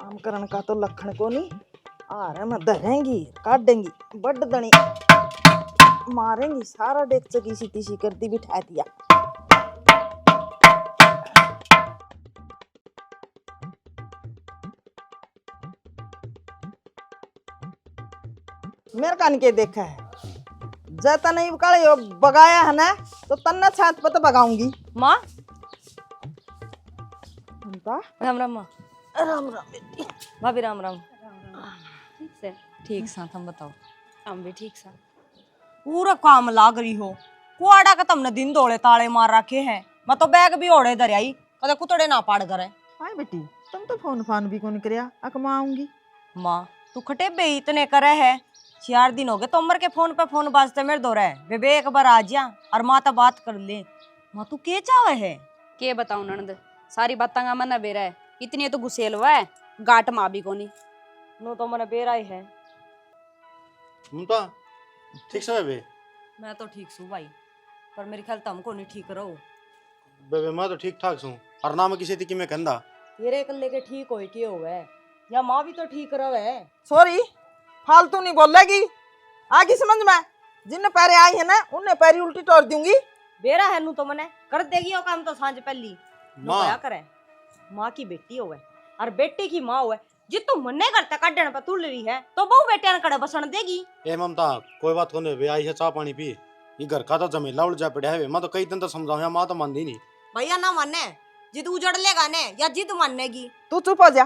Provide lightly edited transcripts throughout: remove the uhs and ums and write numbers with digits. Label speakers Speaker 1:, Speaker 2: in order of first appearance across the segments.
Speaker 1: काम करने का तो लखन को नहीं आ रहा। मैं धरेंगी काट देंगी बड़ दनी मारेंगी सारा डेक चकी सी तीसी कर दी बिठा दिया। मेरे कान के देखा है जैता नहीं काले बगाया है ना तो तन्ना छात पर तो बगाऊंगी।
Speaker 2: माँ
Speaker 1: राम
Speaker 2: राम माँ।
Speaker 1: राम बेटी।
Speaker 2: भाभी राम राम।
Speaker 3: ठीक से
Speaker 2: ठीक सा तुम बताओ।
Speaker 3: हम भी ठीक सा।
Speaker 2: पूरा काम लाग रही हो कुआड़ा का तुमने दिन दौड़े ताले मार रखे हैं। मैं तो बैग भी ओढ़े धर आई कदे कुतड़े ना पाड़ करे।
Speaker 1: हाय बेटी तुम तो फोन फान भी कौन करया अकमा आऊंगी।
Speaker 2: माँ तू खटे बे इतने करे है 4 दिन हो गए तो उम्र के फोन पे फोन बाजते मेरे दो रहे बे एक बार आ जा और माँ तो बात कर ले। माँ तू के चाहे है
Speaker 3: के बताऊं ननद सारी बातां का मन बेरा है इतनी तो गुसेल हुआ है गाट माँ भी कोनी
Speaker 2: नो तो मैंने बेरा ही है।
Speaker 4: ममता ठीक से बे
Speaker 2: मैं तो ठीक सू भाई पर मेरे ख्याल तुमको नहीं ठीक रहो।
Speaker 4: बे मैं तो ठीक ठाक हूं और ना मैं किसी थी कि मैं कहंदा
Speaker 2: तेरे कल्ले के ठीक होए के होवे या माँ भी तो ठीक रहे।
Speaker 1: सॉरी फालतू नहीं बोलेगी आगे समझ में जिन पैरे आई है ना उन्हें पैरी उल्टी तोड़ दूंगी।
Speaker 2: बेरा है नू तो मने कर देगी वो काम तो सांझ पहली
Speaker 4: माँ
Speaker 2: क्या करे। माँ की बेटी होवे और बेटी की माँ होवे जित तू मन्ने करता काटने पे तुल रही है तो बहु बेटे कड़े बसन देगी।
Speaker 4: ए ममता कोई बात कोने बे आई है चाय पानी पी ये घर का तो जमेला उलझा पड़ा है मैं तो कई दिन तो समझाऊं माँ तो मानती नहीं।
Speaker 2: भैया ना माने जिद उजड़ लेगा ने या जिद मानेगी।
Speaker 1: तू चुप हो जा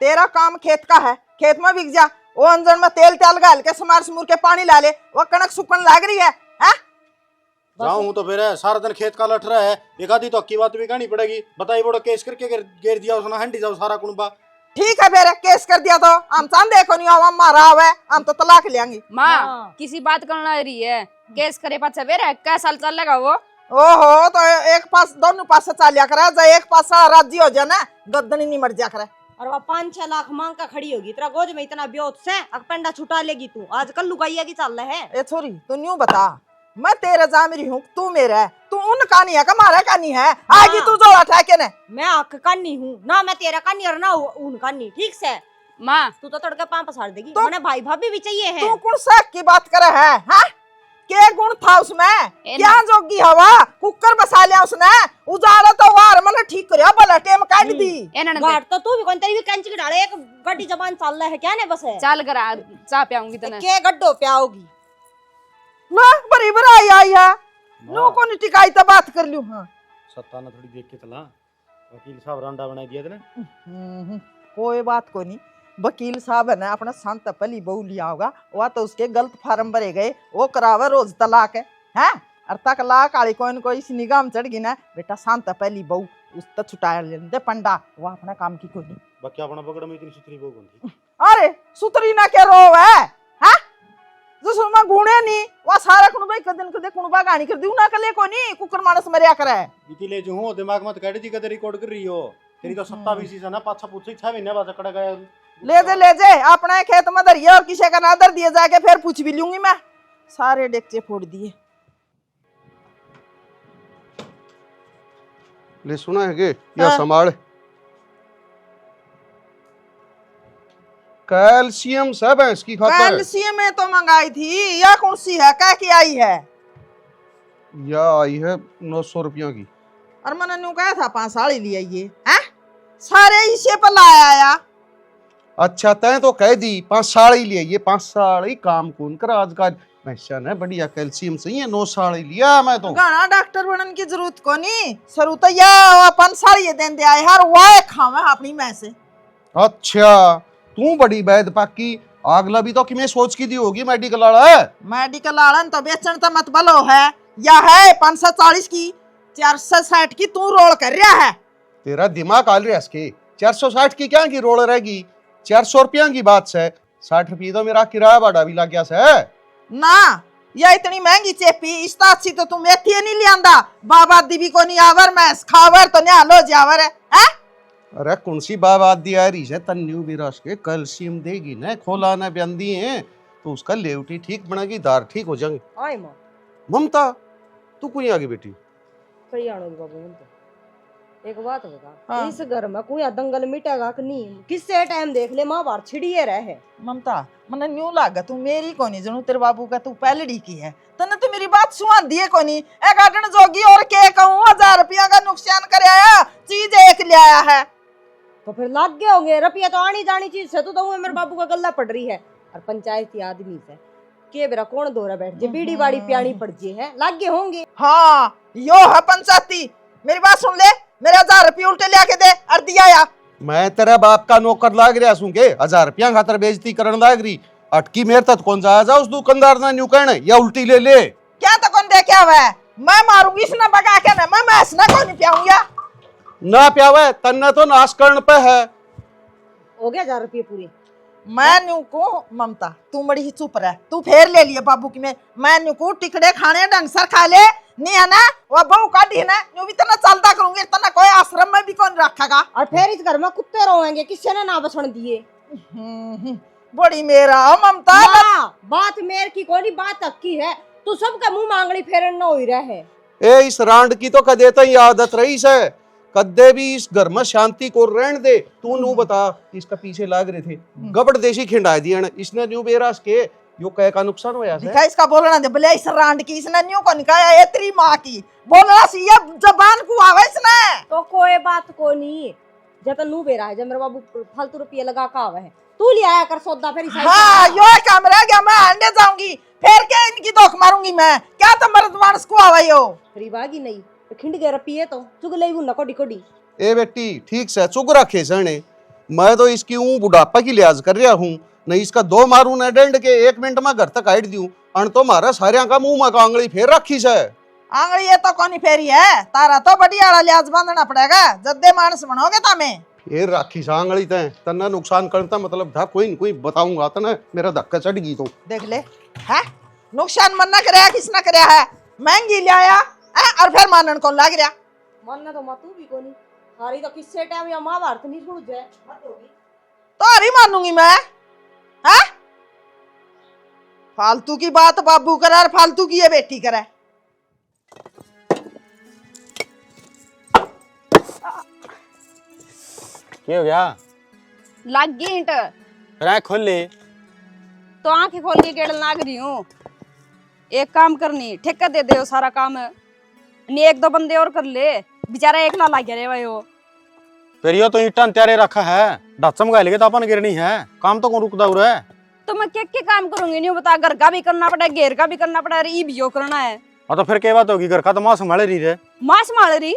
Speaker 1: तेरा काम खेत का है खेत में बिक जा वो अंजन में तेल तेल गाल के समार समूर के पानी ला ले वो कणक सुकन लाग रही है।
Speaker 4: जाऊं तो फिर सारा दिन खेत का लठ रहा है एक आधी तो अक्की बात भी कहनी पड़ेगी। बताइए बड़ो केस करके घेर दिया उसने हंडी जाओ सारा कुनबा।
Speaker 1: ठीक है फिर केस कर दिया तो हम चांद देखो नहीं हम मारा हुआ है हम तो तलाक लेंगे।
Speaker 3: माँ किसी बात करना रही है केस करे पास बेरा क्या साल चल लगा वो।
Speaker 1: ओहो तो एक पास दोनों पास से चालिया करे जा एक पास राज्य हो जाए ना गद्दनी नहीं मर जा करे।
Speaker 2: और वह 5-6 लाख मांग का खड़ी होगी तेरा गोद में इतना ब्योत से अकपेंडा छुटा लेगी तू आजकल लुगाइया की चल रहा है।
Speaker 1: ए छोरी तू न्यू बता मैं तेरे जामिरी हूँ तू मेरा है तू उन कानी है हमारा कानी है आगे तू जोड़ा ठेके ने। मैं
Speaker 2: आँख कानी हूँ ना मैं तेरा कानी और ना उन कानी ठीक से।
Speaker 3: माँ
Speaker 2: तू तो तड़के पांव पसार देगी तो मैंने भाई भाभी भी चाहिए है।
Speaker 1: तू कौन सा की बात करे है हाँ? के गुण था उसमें क्या जोगी हवा कुकर बसा लिया उसने उजाड़ा तो वार मन ठीक करया भला टेम काट दी।
Speaker 2: गाड़ तो तू भी कौन तेरी भी कंच की डाले एक गड्डी जबान चल रहा है क्या ने बस है
Speaker 3: चल कर चाह पियाऊंगी तने
Speaker 2: के गड्ढो प्याओगी
Speaker 1: ना बड़ी बड़ाई आई है नो को नहीं टिकाई तो बात कर लूं। हाँ
Speaker 4: सत्ता ना थोड़ी देख के चला वकील साहब रांडा बना दिया था ना।
Speaker 1: कोई बात को नहीं वकील साहब है ना अपना शांत पली बहू लिया होगा वह तो उसके गलत फार्म भरे गए वो करावे रोज तलाक है हैं और तलाक आली कोई सी निगाह में चढ़ गई ना बेटा शांत पली बहू उस तो छुटाया ले पंडा वो अपना काम की कोई नहीं
Speaker 4: बाकी अपना पकड़ में इतनी सुथरी बहू कौन थी।
Speaker 1: अरे सुतरी ना के रो है हाँ जो सुनमा गुणे नहीं वो सारा कुणबा कदन कदे कुणबा गानी कर दी ना कले को नहीं कुकर मानस मरिया करे
Speaker 4: इति ले जो हूं दिमाग मत काट दी कदे रिकॉर्ड कर रही हो तेरी तो सत्ता भी सी ना पाछा पूछी था भी ना बात कड़ा गया
Speaker 1: ले जे अपने खेत में धरिए और किसी का नादर दिए जाके फिर पूछ भी लूंगी मैं। सारे डेक्चे फोड़ दिए।
Speaker 5: ले सुना है के या संभाल कैल्शियम सब है इसकी खाता है।
Speaker 1: कैल्शियम में तो मंगाई थी या कौन सी है क्या की आई है
Speaker 5: या आई है 900 रुपया की
Speaker 1: और मैंने न्यू कहा था 5 साड़ी लिया ये हैं सारे इसे पर लाया या
Speaker 5: अच्छा तय तो कह दी 5 साड़ी लिए ये 5 साड़ी काम कौन कर आज का पैसा है बढ़िया कैल्शियम सही है 9 साड़ी लिया मैं तो
Speaker 1: गाना डॉक्टर बनने की जरूरत को नहीं सरू तो या 5 साड़ी देन दे आए हर वाए खावे अपनी मैं से।
Speaker 5: अच्छा तू बड़ी वैद पाकी आगला भी तो कि मैं सोच की दी होगी मेडिकल वाला है
Speaker 1: मेडिकल आड़न तो बेचन तो मत बलो है या है 540 की 460 की तू रोल कर रहा है।
Speaker 5: तेरा दिमाग आल रहा इसके 460 की क्या की रोल रहेगी 400 रुपया की बात से 60 रुपये तो मेरा किराया भाड़ा भी लग गया से
Speaker 1: ना या इतनी महंगी चेपी इस्ता अच्छी तो तुम एथी नहीं लियांदा बाबा दीवी को नहीं आवर मैं खावर तो नहीं लो जावर है।
Speaker 5: अरे कौन सी बात दी आ रही है तन्यू विराश के कैल्शियम देगी ना खोला ना बंदी है तो उसका लेवटी ठीक बनेगी दार ठीक हो जाएंगे।
Speaker 2: आए मां
Speaker 5: ममता तू कोई आगे बेटी
Speaker 2: कई आनो बाबू एक बात बता,
Speaker 1: हाँ।
Speaker 2: इस घर में कोई दंगल मिटेगा कि नहीं? किससे टाइम देख ले, माँ बाहर छिड़िए रहे।
Speaker 1: ममता मने न्यू लागा तू मेरी कोनी जनू तेरे बाबू का तू पहलड़ी की है तने तो मेरी बात सुन दिए कोनी ए गार्डन जोगी और के कहूं 1000 रुपया का नुकसान कर आया चीज एक ले आया है
Speaker 2: तो फिर लाग गए होंगे रुपया, तो आनी जानी चीज से तो मेरे बाबू का गल्ला पड़ रही है। और पंचायती आदमी से के बेरा कौन दोरा बैठ जे, बीड़ी बाड़ी प्यानी पड़ जे है, लाग गए होंगे।
Speaker 1: हाँ यो है पंचायती। मेरी बात सुन ले, मेरे 1000 रुपया उल्टे ले आके दे और दिया या
Speaker 5: मैं तेरे बाप का नौकर लाग रहा सूंगे 1000 रुपया खातर बेइज्जती करन लाग रही। अटकी मेरे तक कौन जा उस दुकानदार ने न्यू कहने या उल्टी ले ले
Speaker 1: क्या तो कौन दे क्या हुआ है? मैं मारूंगी इसने बगा के ना मैं मैस ना कौन पियाऊंगा
Speaker 5: ना प्यावे तन्ने तो नाश करण पे है।
Speaker 2: हो गया 1000 रुपये पूरे।
Speaker 1: मैं न्यू को ममता तू बड़ी ही चुप रह, तू फेर ले लिए बाबू की मैं न्यू को टिकड़े खाने ढंग से खा ले नहीं है ना वो बहू काटी है ना न्यू भी तना चलता करूंगी तना कोई आश्रम में भी कौन रखेगा।
Speaker 2: और फिर इस घर में कुत्ते रोएंगे, किसने ने ना बसण दिए।
Speaker 1: बड़ी मेरा ममता
Speaker 2: माँ, बात मेर की कोनी बात अक्की है, तू सबका मुंह मांगली फेरन न होई रहे।
Speaker 5: ए इस रांड की तो कदे तो आदत रही से कदे भी इस घर में शांति को रहन दे। तू नू बता इसका पीछे लाग रहे थे गबड़ देसी खिंडा दिया इसने न्यू बेरास के यो कह का नुकसान होया से
Speaker 1: दिखा इसका बोलना दे भले इस रांड की इसने न्यू को निकाया ये तेरी माँ की बोलना सी ये जबान को आवे इसने
Speaker 2: तो कोई बात को नहीं, जब नू बेरा है, जब मेरे बाबू फालतू रुपये लगा का आवे है, तू ले आया कर सौदा फिर
Speaker 1: हाँ यो काम रह गया मैं अंडे जाऊंगी फिर क्या इनकी दोख मारूंगी मैं क्या तो मर्द मानस को आवे यो
Speaker 2: बागी नहीं तो खिंड गए रुपये तो चुग ले ना कोडी कोडी।
Speaker 5: ए बेटी ठीक से चुग रखे सने मैं तो इसकी ऊं बुढ़ापा की लिहाज कर रहा हूँ नहीं इसका 2 मारू न डंड के 1 मिनट में घर तक हाइट दूं अन तो मारा सारे का मुंह में आंगली फेर रखी से।
Speaker 1: आंगली ये तो कोनी फेरी है तारा तो बढ़िया वाला लिहाज बांधना पड़ेगा जद्दे मानस बनोगे तामे
Speaker 5: फिर राखी से आंगली तय तना नुकसान करता मतलब था कोई न कोई बताऊंगा तना मेरा धक्का चढ़ गई तो
Speaker 1: देख ले है नुकसान मन्ना कराया किसने कराया है महंगी ले आया और फिर मानन कौन लाग रहा
Speaker 2: मानना तो तू भी कोनी हारी तो किससे टाइम या महाभारत नहीं छूट जाए
Speaker 1: तो हरी मानूंगी मैं है फालतू की बात बाबू करे और फालतू की ये बेटी करे।
Speaker 4: क्या हो गया?
Speaker 3: लाग गई ईंट
Speaker 4: फिर आँख खोल ले
Speaker 3: तो आंखें खोल के गेड़ लाग रही हूँ। एक काम करनी ठेका दे दे सारा काम नहीं 1-2 बंदे और कर ले बेचारा एक ना लाग रे भाई वो
Speaker 4: फिर यो तो ईंटा त्यारे रखा है ढांचा मंगा लेगे तो अपन गिरनी है काम तो कौन रुकदा उरे
Speaker 3: तो मैं क्या काम करूंगी नहीं बता, घर का भी करना पड़ा घेर का भी करना पड़ा, ये भी यो करना है।
Speaker 4: हाँ तो फिर क्या बात होगी घर का तो माँ संभाले रही रे
Speaker 3: माँ संभाल रही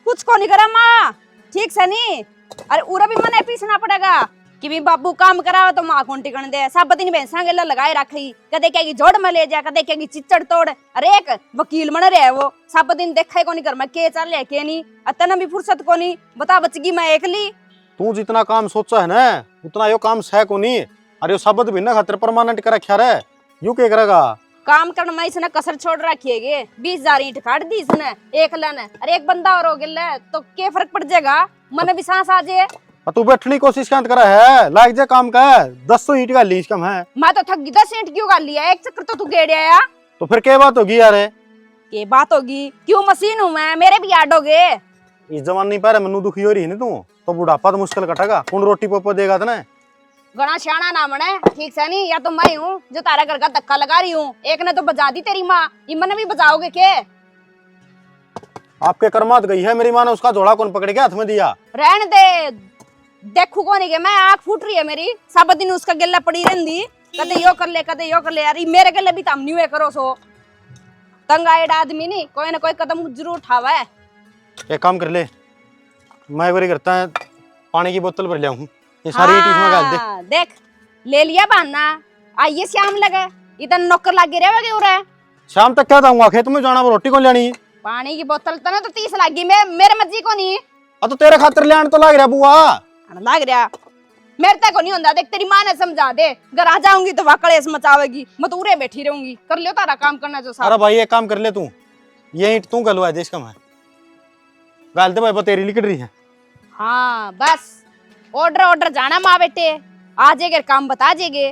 Speaker 3: कुछ को नहीं करा माँ ठीक से नहीं। अरे उरा भी मने पीसना पड़ेगा कि भी बाबू काम कराओ तो माँ कौन टिकन दे सब दिन भैंसा गेला लगाए रखी कदे कहेगी जोड़ में ले जा कदे कहेगी चिच्चड़ तोड़। अरे एक वकील मन रहे वो सब दिन देखा को नहीं कर मैं के चल के नहीं अतना भी फुर्सत को नहीं बता बचगी मैं एकली।
Speaker 4: तू जितना काम सोचा है ना उतना यो काम सह को नहीं। अरे यो शब्द भी ना खातिर परमानेंट कर रखा रे यू क्या करेगा
Speaker 3: काम करना मैं इसने कसर छोड़ रखिएगे 20,000 ईंट काट दी इसने एक लन। अरे एक बंदा और हो गया तो क्या फर्क पड़ जाएगा मन भी सांस आ जाए।
Speaker 4: तू बैठने की कोशिश क्या करा है लाग जा काम का 10 ईंट का लीज कम है
Speaker 3: मैं तो थक गई 10 ईंट क्यों कर लिया एक चक्कर तो तू गेड़ आया।
Speaker 4: तो फिर क्या बात होगी यार
Speaker 3: ये बात होगी क्यों मशीन हूँ मैं मेरे भी याद हो गए।
Speaker 4: इस जमान नहीं पा रहा मनु दुखी हो रही है ना तू तो बुढ़ापा तो मुश्किल कटेगा कौन रोटी पोपो देगा ना
Speaker 3: घना श्याणा ना मने ठीक से नहीं या तो मैं हूँ जो तारा घर का धक्का लगा रही हूँ एक ने तो बजा दी तेरी माँ ये मन भी बजाओगे के
Speaker 4: आपके कर्मात गई है मेरी माँ ने उसका जोड़ा कौन पकड़ के हाथ में दिया
Speaker 3: रहने दे देखू को नहीं के मैं आँख फूट रही है मेरी सब दिन उसका गिल्ला पड़ी रहती कदे यो कर ले यार मेरे गले भी तम नहीं करो सो तंग आए आदमी नहीं कोई ना कोई कदम जरूर उठावा है।
Speaker 4: एक काम कर ले मैं वही करता है पानी की बोतल भर लिया हूँ ये सारी ईंट इसमें डाल दे।
Speaker 3: देख ले लिया बहाना आइए शाम लगे इतना नौकर लागे रहे हो रहा
Speaker 4: शाम तक क्या जाऊंगा खेत में जाना रोटी कौन लेनी
Speaker 3: पानी की बोतल तो ना तो 30 लागी मेरे मर्जी को नहीं
Speaker 4: तो तेरे खातिर ले तो लाग रहा बुआ
Speaker 3: लाग रहा मेरे तक को नहीं होता देख तेरी माँ ने समझा दे घर आ जाऊंगी तो वहाँ कलेश मचावेगी मैं तो उरे बैठी रहूंगी कर लियो तारा काम करना जो
Speaker 4: अरे भाई एक काम कर ले तू ये ईंट तू गलवा देश का मैं गाल दे भाई तेरी निकल रही है।
Speaker 3: हाँ बस ऑर्डर जाना माँ बेटे आ जाएगे काम बता जाएगे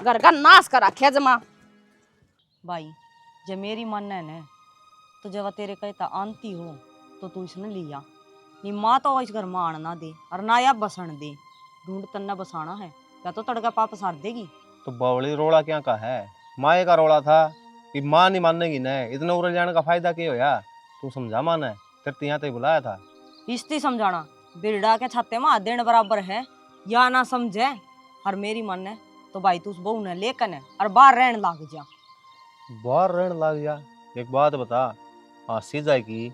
Speaker 3: घर का नाश कर रखे जमा।
Speaker 2: भाई जब मेरी मन है ना तो जब तेरे कहता आंती हो तो तू इसने लिया नी माँ तो इस घर में आना ना दे और ना या बसन दे। ढूंढ तन्ना बसाना है या तो तड़का पाप सार देगी।
Speaker 6: तो बावली रोड़ा क्या का है, माए का रोड़ा था कि माँ नहीं मानेगी न, इतना उड़ जाने का फायदा क्या होया। तू समझा माने तेरे यहाँ तक बुलाया था।
Speaker 2: इसती समझाना बिरड़ा के छाते में हाथ देने बराबर है या ना समझे। और मेरी मन है तो भाई तू उस बहू ने लेकर है और बाहर रहने लग जा।
Speaker 6: बाहर रहने लग जा। एक बात बता, हंसी जाएगी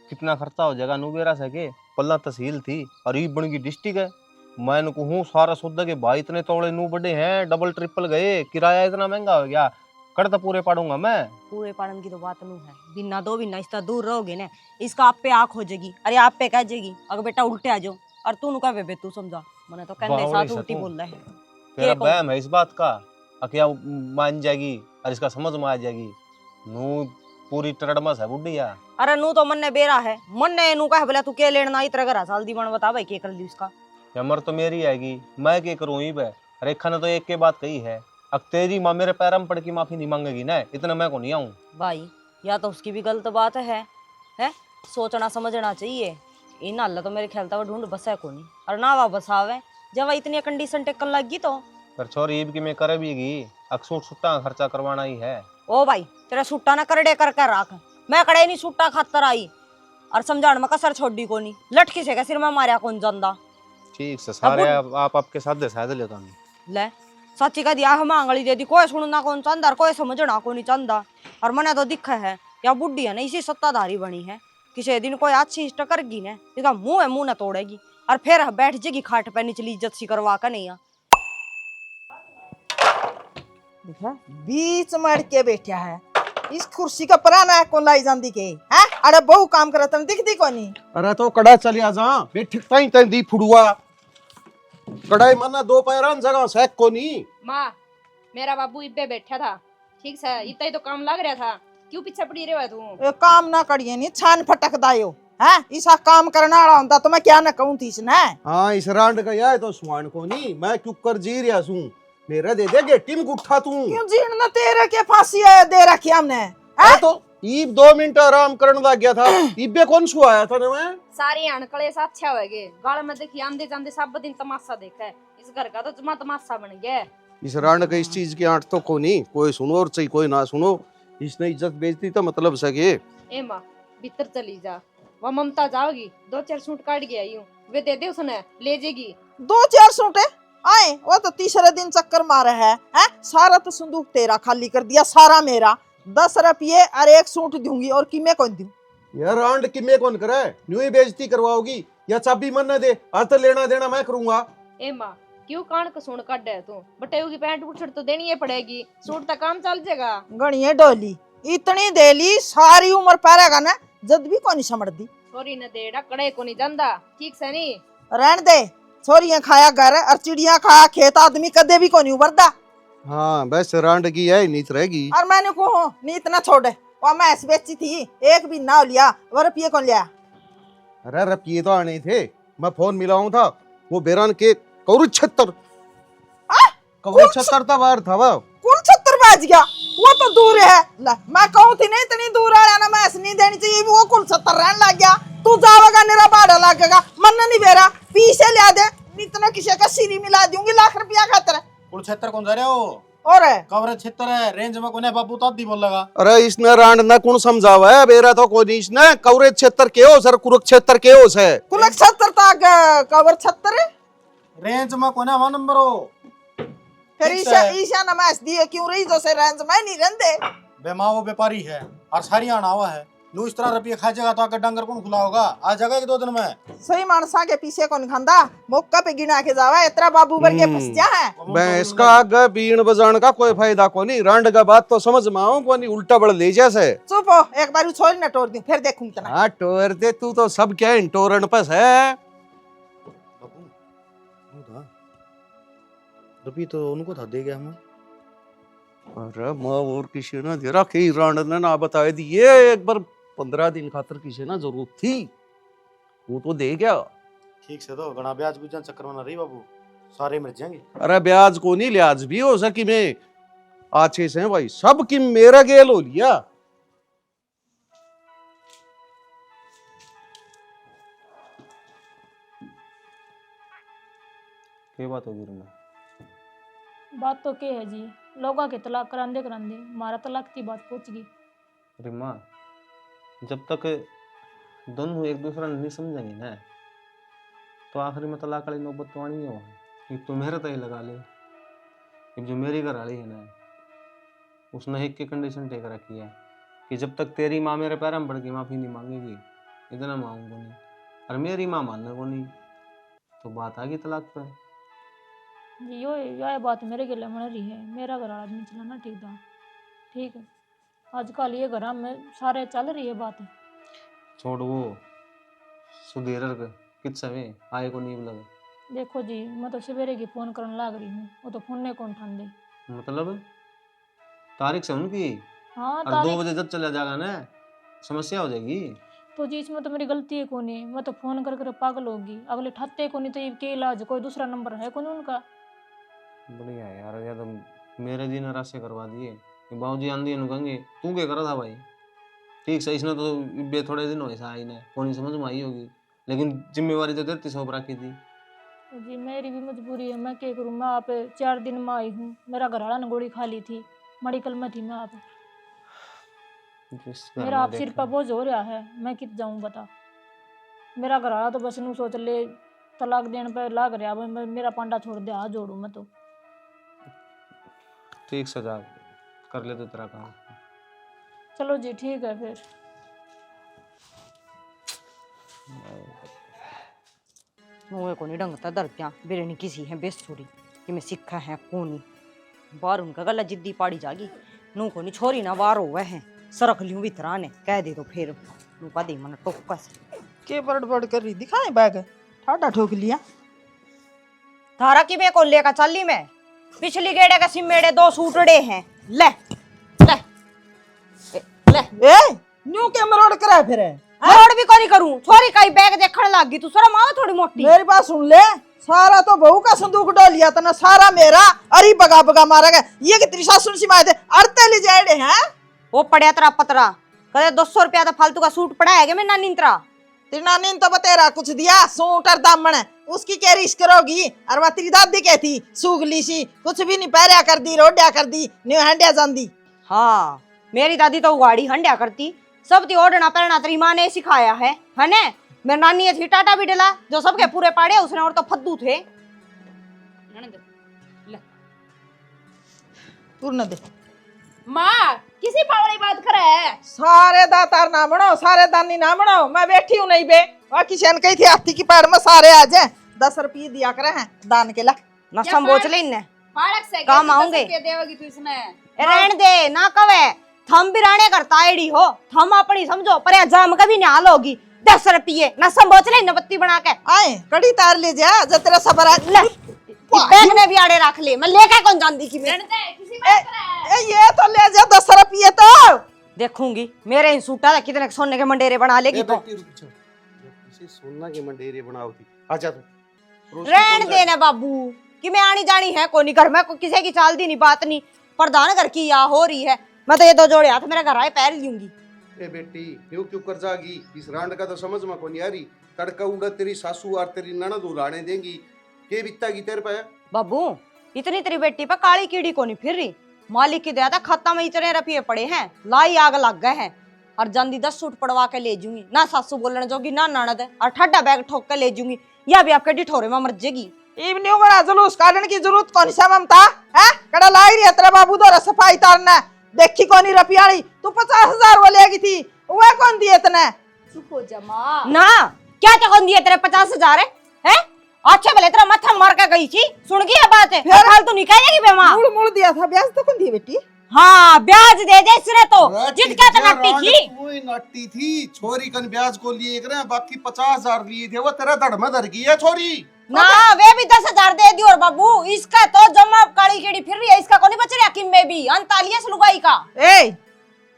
Speaker 6: कितना खर्चा हो जाएगा नुबेरा सके। पल्ला तहसील थी और ये बन गई डिस्ट्रिक्ट है। मैं कहूँ सारा सौदा के भाई इतने तोड़े नू बड़े हैं, डबल ट्रिपल गए, किराया इतना महंगा हो गया, कर तो पूरे पाड़ूंगा मैं।
Speaker 2: पूरे पाड़न की तो बात नहीं है, बिना दो बिना इसका दूर रहोगे ना इसका आप पे आँख हो जाएगी। अरे आप पे कह जाएगी अगर बेटा उल्टे आ जाओ और तू नुका बेबे तू समझा मैंने तो कहने
Speaker 6: बावली
Speaker 2: साथ
Speaker 6: सा
Speaker 2: उल्टी
Speaker 6: तू।
Speaker 2: बोल रहा है।
Speaker 6: तेरा
Speaker 2: ये कौन?
Speaker 6: वहम है इस बात का, क्या मान जाएगी और इसका समझ में आ जाएगी। नू पूरी टरडमस है बुढ़िया।
Speaker 2: अरे नू तो मन ने बेरा है, मन ने नू कह बोला तू के लेना इतना घर साल दी बन बता भाई के कर ली उसका।
Speaker 6: अमर तो मेरी आएगी, मैं क्या करूँ ही बे। रेखा ने तो एक के बात कही है, अब तेरी माँ मेरे पैर में पड़ की माफी नहीं मांगेगी ना, इतना मैं को नहीं आऊँ।
Speaker 2: भाई या तो उसकी भी गलत बात है सोचना समझना चाहिए। इन हाल तो मेरे ख्याल तक ढूंढ बसा को नहीं और ना वा बसावे जब इतनी कंडीशन टेकन लगी तो।
Speaker 6: पर छोरी ईब की मैं करे भी गई, अक्सूट सुट्टा खर्चा करवाना ही है।
Speaker 2: ओ भाई तेरा सुट्टा ना करड़े कर रख, मैं कड़े नहीं सुट्टा खातर आई और समझाण में कसर छोड़ी को नहीं। लटकी से सिर में मारिया कौन जानदा।
Speaker 6: ठीक से सारे आप आपके साथ दे शायद लेता नहीं।
Speaker 2: ले सच्ची का दिया हम आंगली दे दी, कोई सुनना कौन चाहता और कोई समझना को नहीं चाहता। और मने तो दिखा है या बुढ़ी है ना इसी सत्ताधारी बनी है, किसी दिन कोई अच्छी इष्ट करगी ना इसका मुंह है मुंह न तोड़ेगी और फिर बैठ जाएगी खाट पे निचली इज्जत सी करवा कर नहीं।
Speaker 1: देखा बीच मड़ के बैठा है, इस कुर्सी का पराना है कौन लाई जांदी के हैं। अरे बहु काम करत न दिखती कोनी।
Speaker 5: अरे तो कड़ा चलिया जा बैठ ताई ताई दी फुड़ुआ कड़ाई मना दो पैरान जगह सेक कोनी।
Speaker 3: माँ मेरा बाबू इब्बे बैठा था, ठीक से इतना ही तो काम लग रहा था, क्यों पीछे पड़ी रे तू।
Speaker 1: ए काम ना करिए नी छान फटक दायो हैं। इसा काम करना वाला होता तो मैं क्या ना कहूं थी इसने।
Speaker 5: हाँ इस रांड का यार तो सुहान कोनी, मैं क्यों कर जी रिया सू। मेरा दे दे गेटी में गुठा तू।
Speaker 1: क्यों जीण ना तेरे के फांसी है दे रखी हमने
Speaker 5: हाँ तो ईब 2 मिनट आराम करने लग गया था। ईबे कौन सुआया था ना मैं।
Speaker 3: सारी अणकले से अच्छा हो गए गाल में देखी आंदे जांदे सब दिन तमाशा देखा है, इस घर का तो जमा तमाशा बन गया।
Speaker 5: इस रांड का इस चीज की आंट तो कोनी, कोई सुनो और चाहिए कोई ना सुनो। इसने इज्जत बेचती तो मतलब सके।
Speaker 3: ए माँ भीतर चली जा, वह ममता जाओगी 2-4 सूट काट के आई हूँ, वे दे दे उसने ले जाएगी।
Speaker 1: 2-4 सूटे आए वो तो तीसरे दिन चक्कर मारे है हैं। सारा तो संदूक तेरा खाली कर दिया, सारा मेरा। 10 रुपये और 1 सूट दूंगी और कि मैं कौन दूं।
Speaker 5: यार रांड की मैं कौन करे, न्यू ही बेइज्जती करवाओगी या चाबी मन न दे, आज तो लेना देना मैं करूंगा।
Speaker 3: ए माँ क्यों कान का सूट काट है तू, बटेऊ की पैंट उछड़ तो देनी ही पड़ेगी, सूट तक काम चल जाएगा।
Speaker 1: गणिये डोली इतनी देली सारी उम्र पारेगा ना जद भी कोनी समझ दी।
Speaker 3: छोरी ने देड़ा कड़े को नहीं जानदा, ठीक से नहीं
Speaker 1: रहन दे, छोरियां खाया घर और चिड़िया खाया खेत, आदमी कदे भी कोनी उबरदा।
Speaker 5: हाँ बस रांड की है नीत रहेगी।
Speaker 1: और मैंने को नीत ना छोड़े और मैं ऐसे बेची थी एक भी ना लिया, वो रुपये कौन लिया।
Speaker 5: अरे रुपये तो आने थे, मैं फोन मिलाऊं था वो बेरान के कौरू 76 था बार था वो
Speaker 1: कुल 76 बाज गया, वो तो दूर है। ला मैं कहूं थी नहीं इतनी दूर आया ना, मैं ऐसे नहीं देनी चाहिए, वो कुल 70 रहने लग गया। तू जावेगा मेरा भाड़ा लगेगा, मन नहीं बेरा पीछे लिया दे, इतना किसी का सीरी मिला दूंगी लाख रुपया खातर।
Speaker 4: कुल 76 कौन जा रहे हो।
Speaker 1: और
Speaker 4: कवरेज 76 है, रेंज में कोने बाबू तो आधी बोल लगा।
Speaker 5: अरे इसने रांड ना कौन समझावा है, बेरा तो कोई इसने कवरेज 76 के हो सर, कुरुक्षेत्र के हो से
Speaker 1: कुल 76 तक कवर 76
Speaker 4: रेंज में कोने 1 नंबर हो।
Speaker 1: फिर ईशा नमाज दिए क्यों रही जो से रेंज में नहीं रहते।
Speaker 4: बेमा वो व्यापारी है और सारी आना हुआ है, नू इस तरह रुपये खा जाएगा तो आगे डंगर कौन खुला होगा। आ जाएगा 1-2 दिन में।
Speaker 1: सही मानसा के पीछे कौन खांदा, मौका पे गिना के जावा इतना बाबू बर के फंस जा है।
Speaker 5: भैंस का आगे बीन बजाने का कोई फायदा को नहीं, रांड का बात तो समझ में आओ को नहीं, उल्टा बड़ ले जैसे।
Speaker 1: चुप हो, एक बार छोड़ न टोर दूं फिर देखूं तना।
Speaker 5: हाँ टोर दे तू तो सब क्या टोरन पस है।
Speaker 4: रुपये तो उनको था दे गया हम।
Speaker 5: अरे माँ और किसी ने दे रखी, रांड ने ना बताए दिए, एक बार 15 दिन खातर किसी ना जरूरत थी, वो तो दे गया।
Speaker 4: ठीक से तो गणा ब्याज बुझान चक्कर में ना रही बाबू, सारे मर जाएंगे।
Speaker 5: अरे ब्याज को नहीं लिहाज भी हो सकी में अच्छे से भाई, सब की मेरा गेल हो लिया।
Speaker 6: क्या बात होगी रमा?
Speaker 7: बात तो क्या है जी, लोगों के तलाक करांदे करांदे मारा तलाक की बात पहुंच गई।
Speaker 6: रमा, जब तक दोनों एक दूसरा नहीं समझेंगे ना, तो आखिरी में तलाक वाली नौबत तो आनी है। कि तू मेरे तय लगा ले, कि जो मेरी घर वाली है ना, उसने एक की कंडीशन टेक रखी है कि जब तक तेरी माँ मेरे पैर में पड़ के माफी नहीं मांगेगी, इतना मांगूंगा नहीं, और मेरी माँ मानने को नहीं, तो बात आ गई तलाक पे।
Speaker 7: जी यो बात मेरे गले मन रही है, मेरा घर आदमी चलाना ठीक था, ठीक है। आजकल ये घर में सारे चल रही है बात।
Speaker 6: छोड़ वो सुधीर किस समय आए को नहीं लगे।
Speaker 7: देखो जी, मैं तो सवेरे की फोन करने लग रही हूँ, वो तो फोन नहीं कौन उठान दे।
Speaker 6: मतलब तारीख से उनकी,
Speaker 7: हाँ
Speaker 6: और 2
Speaker 7: तारीख
Speaker 6: बजे जब चला जाएगा ना, समस्या हो जाएगी।
Speaker 7: तो जी इसमें तो मेरी गलती है कौन है, मैं तो फोन कर कर पागल होगी, अगले ठाते को नहीं तो ये के इलाज कोई दूसरा नंबर है कौन उनका।
Speaker 6: बढ़िया है यार, ये तो मेरे दिन राशि करवा दिए कि बाबूजी आंधी कहेंगे तू क्या करा था भाई। ठीक से इसने तो बे थोड़े दिन ऐसा आई ना, कौन समझ में आई होगी, लेकिन जिम्मेवारी तो तेरी सौंप रखी थी।
Speaker 7: तो जी मेरी भी मजबूरी है, मैं क्या करूँ। मैं आप 4 दिन में आई हूँ, मेरा घर वाला ने गोली खा ली थी, मेडिकल में थी मैं। आप मेरा आप सिर पर बोझ हो रहा है, मैं कित जाऊँ बता। मेरा घर वाला तो बस नू सोच ले तलाक देने पे लाग रहा, मेरा पांडा छोड़ दे, हाथ जोड़ू मैं तो।
Speaker 6: ठीक सजा कर ले तो तेरा काम।
Speaker 7: चलो जी ठीक है फिर।
Speaker 2: मुँह को नहीं ढंगता दर क्या बेरे नहीं किसी है बेसुरी कि मैं सिखा है कोनी बार उनका गला जिद्दी पाड़ी जागी नू को नहीं छोरी ना बार हुआ है सरक लियूं भीतरा ने कह दे तो फिर नू का दे मन टोका से
Speaker 1: के बड़ कर रही दिखाए बैग ठाडा ठोक लिया।
Speaker 2: धारा की मैं को लेकर चली मैं पिछली गेड़े का सिमेड़े 2 सूटड़े हैं ले ले ले
Speaker 1: ए न्यू के मरोड़ करा फिर
Speaker 2: और भी कोनी करूं छोरी का बैग देखने लग गई तू शर्म आवे थोड़ी मोटी।
Speaker 1: मेरी बात सुन ले, सारा तो बहू का संदूक डाल लिया था ना, सारा मेरा अरे बगा बगा मारा गया। ये कि तेरी सासुन सी माए थे अड़ते ले जाए हैं।
Speaker 2: वो पड़िया तेरा पतरा कदे 200 रुपया तो फालतू का सूट पड़ा है मैं नानी तरा
Speaker 1: तेरी नानी ने तो बतेरा कुछ दिया सूट और दामन उसकी क्या रिस्क करोगी। और वह तेरी दादी कहती सूगली सी कुछ भी नहीं पैरिया कर दी रोड्या कर दी न्यू हंडिया जांदी।
Speaker 2: हाँ मेरी दादी तो उगाड़ी हंडिया करती सब ती ओढ़ना पहनना तेरी माँ ने सिखाया है ने मेरी नानी ये थी टाटा भी डला जो सबके पूरे पाड़े उसने और तो फद्दू थे
Speaker 1: पूर्ण दे
Speaker 3: माँ किसी पावड़ी बात करे है।
Speaker 1: सारे दातार ना बनो सारे दानी ना बनो, मैं बैठी हूँ नहीं बे और किसी ने कही थी हाथी की पैर में सारे आ जाए 10 रुपये दिया करे हैं दान के ला
Speaker 2: ना संबोच ले इनने
Speaker 3: फाड़क से
Speaker 2: काम आऊंगे
Speaker 3: देवगी तू इसने
Speaker 2: रहन दे ना कवे थम भी राणे करता एडी हो थम अपनी समझो पर जाम कभी नहीं हाल होगी 10 रुपये ना संबोच ले न बत्ती बना के
Speaker 1: आए कड़ी तार ले जा जो तेरा सबर
Speaker 2: ले बैग ने भी आड़े रख ले मैं लेके कौन जानती कि मैं
Speaker 3: किसी बात करे है।
Speaker 1: ये तो ले जा 10 रुपये तो
Speaker 2: देखूंगी मेरे इन सूटा कितने सोने के मंडेरे बना लेगी तो
Speaker 5: सोना के मंडेरे बनाओ थी आजा तू
Speaker 2: रहन देना बाबू कि मैं आनी जानी है कोनी घर में किसी की चाल दी नहीं बात नहीं प्रधान घर की या हो रही है मैं तो ये 2 जोड़े हाथ मेरे घर आए पैर लूंगी।
Speaker 5: ए बेटी यूं क्यों कर जागी, इस रांड का तो समझ में कोनी आ रही। तड़का उड़ा तेरी सासू और तेरी ननद उड़ाने देंगी के बित्ता की तेरे पे।
Speaker 2: बाबू इतनी तेरी बेटी पे काली कीड़ी को नहीं फिर रही मालिक की दया था खाता में इतने रुपये पड़े हैं लाई आग लग गए हैं और जल्दी 10 सूट पड़वा के ले जूंगी ना सासू बोलने जोगी ना ननद और ठड्डा बैग ठोक के ले जूंगी या भी आपके डिठोरे में मर जाएगी।
Speaker 1: इवनिंग बड़ा जुलूस काटने की जरूरत कौन सा ममता है कड़ा लाई रही है तेरा बाबू दो सफाई तारना देखी कौनी रुपयाड़ी तू 50,000 वो लेगी थी वह कौन दिए इतने।
Speaker 3: चुप हो जा माँ।
Speaker 2: ना क्या तो कौन दिए तेरे 50,000 है अच्छे भले तेरा माथा मार के गई थी सुन गई बात है फिर हाल तू निकालेगी बेमा
Speaker 1: मुड़ मुड़ दिया था ब्याज तो कौन दिए बेटी।
Speaker 2: हाँ ब्याज दे दे इसने तो जिसका तो नट्टी थी
Speaker 5: वही नट्टी थी छोरी कन ब्याज को लिए करे बाकी 50,000 लिए थे वो तेरा धड़ में धर गई है छोरी
Speaker 2: ना वे भी 10,000 दे दी और बाबू इसका तो जमा काली कीड़ी फिर रही है इसका कौन बच रहा किम में भी 39 लुगाई का।
Speaker 1: ए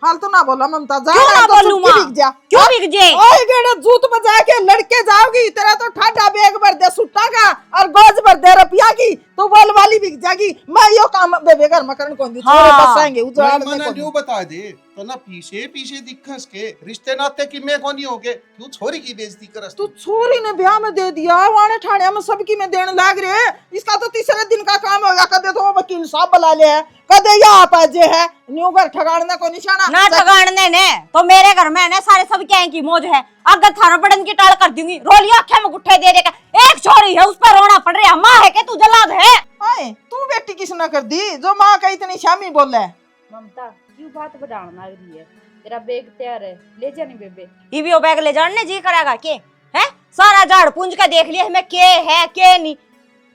Speaker 1: हाल तो ना बोला ममता जा
Speaker 2: क्यों ना बोलूं मां क्यों बिक जे
Speaker 1: ओए गेड़े जूत बजा के लड़के जाओगी तेरा तो ठाडा बैग भर दे सुट्टा का और गोज भर दे रुपया जागी तो बोल वाली बिक जागी। मैं यो काम बेबे घर में करन कौन दी छोरे
Speaker 2: हाँ।
Speaker 1: बसाएंगे उजाड़ में
Speaker 5: मैंने
Speaker 1: कौन
Speaker 5: न्यू बता दे तो ना पीछे पीछे दिखस के रिश्ते नाते की मैं कौन ही हो गए तू छोरी की बेइज्जती करस
Speaker 1: तू छोरी ने ब्याह में दे दिया वाने ठाणे में सबकी में देने लाग रहे। इसका तो तीसरे दिन का काम होगा। कदे तो वो वकील साहब बुला ले है, कदे या आप जे है न्यू घर ठगाड़ने को निशाना
Speaker 2: ना ठगाड़ने ने तो मेरे घर में है ना सारे सब क्या की मौज है। अगर थारा बड़न की टाल कर दूंगी रोलिया आंखें में गुट्ठे दे देगा। एक छोरी है उस पर रोना पड़ रहा। माँ है कि तू जलाद है।
Speaker 1: आए तू बेटी किस न कर दी जो माँ का इतनी शामी बोले।
Speaker 3: ममता क्यों बात बढ़ाना रही है? तेरा बैग तैयार है, ले जानी बेबे।
Speaker 2: ये भी वो बैग ले जाने जी करेगा के है। सारा झाड़ पूंज का देख लिया मैं के है के नहीं।